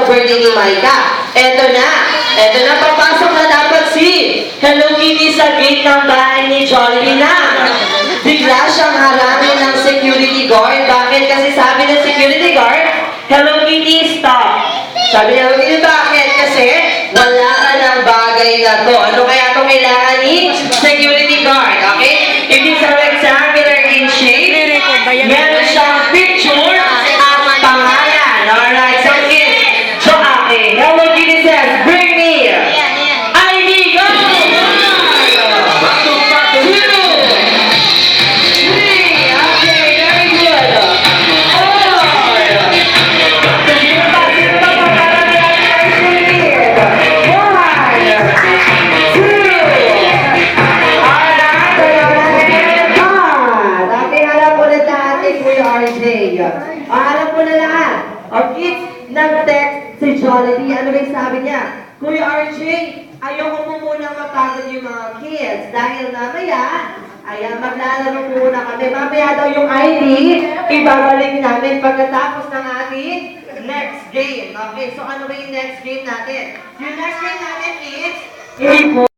birthday ni Micah. Eto na, papasok na dapat si Hello Kitty sa gate ng bahay ni Jollibee na. Bigla siyang harangin ng security guard. Bakit? Kasi sabi ng security guard, Hello Kitty, stop. Sabi niya, Hello Kitty, bakit? Kasi wala ka ng bagay na to. Ano kaya itong kailangan ni security guard? Okay? It is a rectangular in shape. Meron siyang picture at pangalan. Alright, so okay. Hello Kitty says, bring me ID, go! 1, 2, 3. Okay, very good. 4, 3. Alam ko na lahat. Okay, nag-text si Jollibee. Ano ba yung sabi niya? Kuya RJ, ayoko mo munang mapagod yung mga kids. Dahil mamaya, maglalaro muna kami. Mamaya daw yung ID, ibabalik namin pagkatapos ng ating next game. Okay, so ano ba yung next game natin? Yung next game natin is